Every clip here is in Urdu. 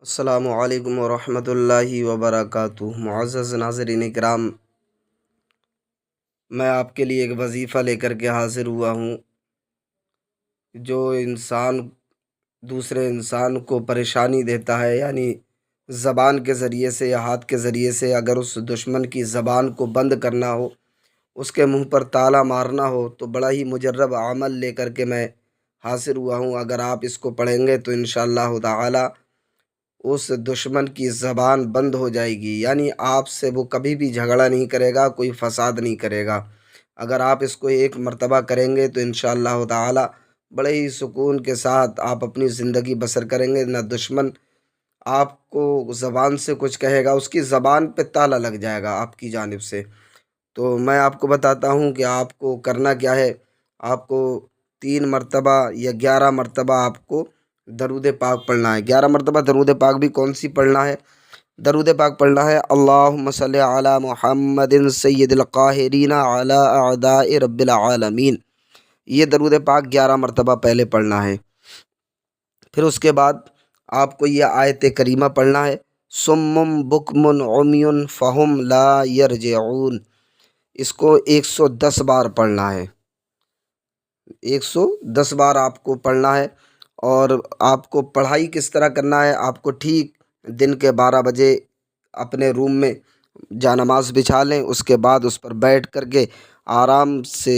السلام علیکم ورحمۃ اللہ وبرکاتہ۔ معزز ناظرین کرام، میں آپ کے لیے ایک وظیفہ لے کر کے حاضر ہوا ہوں۔ جو انسان دوسرے انسان کو پریشانی دیتا ہے، یعنی زبان کے ذریعے سے یا ہاتھ کے ذریعے سے اگر اس دشمن کی زبان کو بند کرنا ہو، اس کے منہ پر تالا مارنا ہو، تو بڑا ہی مجرب عمل لے کر کے میں حاضر ہوا ہوں۔ اگر آپ اس کو پڑھیں گے تو انشاءاللہ تعالی اس دشمن کی زبان بند ہو جائے گی، یعنی آپ سے وہ کبھی بھی جھگڑا نہیں کرے گا، کوئی فساد نہیں کرے گا۔ اگر آپ اس کو ایک مرتبہ کریں گے تو انشاءاللہ تعالی بڑے ہی سکون کے ساتھ آپ اپنی زندگی بسر کریں گے۔ نہ دشمن آپ کو زبان سے کچھ کہے گا، اس کی زبان پہ تالا لگ جائے گا آپ کی جانب سے۔ تو میں آپ کو بتاتا ہوں کہ آپ کو کرنا کیا ہے۔ آپ کو 3 مرتبہ یا 11 مرتبہ آپ کو درود پاک پڑھنا ہے۔ 11 مرتبہ درود پاک بھی کون سی پڑھنا ہے؟ درود پاک پڑھنا ہے اللہم صلی علی محمد سید القاہرین علی اعداء رب العالمین۔ یہ درود پاک 11 مرتبہ پہلے پڑھنا ہے۔ پھر اس کے بعد آپ کو یہ آیت کریمہ پڑھنا ہے، صم بکم عمی فہم لا یرجعون۔ اس کو 110 بار پڑھنا ہے، 110 بار آپ کو پڑھنا ہے۔ اور آپ کو پڑھائی کس طرح کرنا ہے؟ آپ کو ٹھیک دن کے 12 بجے اپنے روم میں جانماز بچھا لیں، اس کے بعد اس پر بیٹھ کر کے آرام سے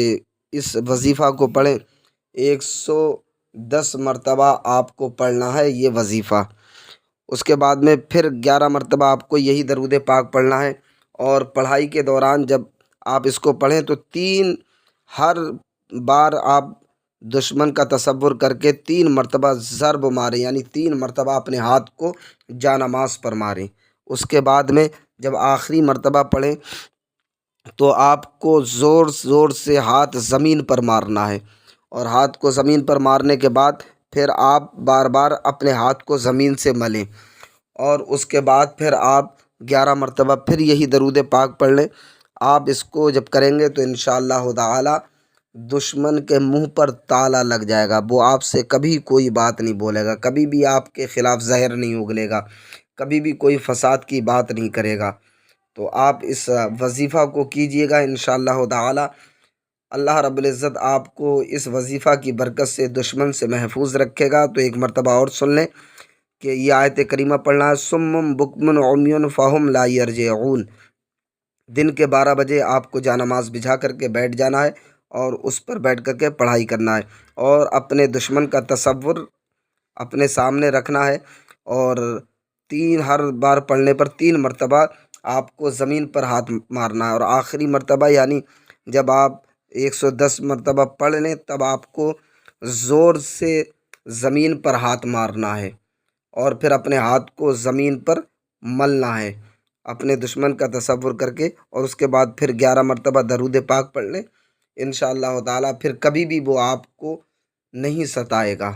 اس وظیفہ کو پڑھیں۔ 110 مرتبہ آپ کو پڑھنا ہے یہ وظیفہ۔ اس کے بعد میں پھر 11 مرتبہ آپ کو یہی درود پاک پڑھنا ہے۔ اور پڑھائی کے دوران جب آپ اس کو پڑھیں تو ہر بار آپ دشمن کا تصور کر کے 3 مرتبہ ضرب ماریں، یعنی 3 مرتبہ اپنے ہاتھ کو جانماز پر ماریں۔ اس کے بعد میں جب آخری مرتبہ پڑھیں تو آپ کو زور زور سے ہاتھ زمین پر مارنا ہے، اور ہاتھ کو زمین پر مارنے کے بعد پھر آپ بار بار اپنے ہاتھ کو زمین سے ملیں، اور اس کے بعد پھر آپ 11 مرتبہ پھر یہی درود پاک پڑھ لیں۔ آپ اس کو جب کریں گے تو انشاءاللہ تعالی دشمن کے منہ پر تالا لگ جائے گا، وہ آپ سے کبھی کوئی بات نہیں بولے گا، کبھی بھی آپ کے خلاف زہر نہیں اگلے گا، کبھی بھی کوئی فساد کی بات نہیں کرے گا۔ تو آپ اس وظیفہ کو کیجئے گا انشاءاللہ تعالی۔ اللہ رب العزت آپ کو اس وظیفہ کی برکت سے دشمن سے محفوظ رکھے گا۔ تو 1 مرتبہ اور سن لیں کہ یہ آیت کریمہ پڑھنا ہے، صم بکم عمی فہم لا یرجعون۔ دن کے 12 بجے آپ کو جانماز بچھا کر کے بیٹھ جانا ہے، اور اس پر بیٹھ کر کے پڑھائی کرنا ہے، اور اپنے دشمن کا تصور اپنے سامنے رکھنا ہے۔ اور ہر بار پڑھنے پر 3 مرتبہ آپ کو زمین پر ہاتھ مارنا ہے، اور آخری مرتبہ یعنی جب آپ 110 مرتبہ پڑھ لیں تب آپ کو زور سے زمین پر ہاتھ مارنا ہے، اور پھر اپنے ہاتھ کو زمین پر ملنا ہے اپنے دشمن کا تصور کر کے، اور اس کے بعد پھر 11 مرتبہ درود پاک پڑھ لیں انشاءاللہ تعالی۔ پھر کبھی بھی وہ آپ کو نہیں ستائے گا۔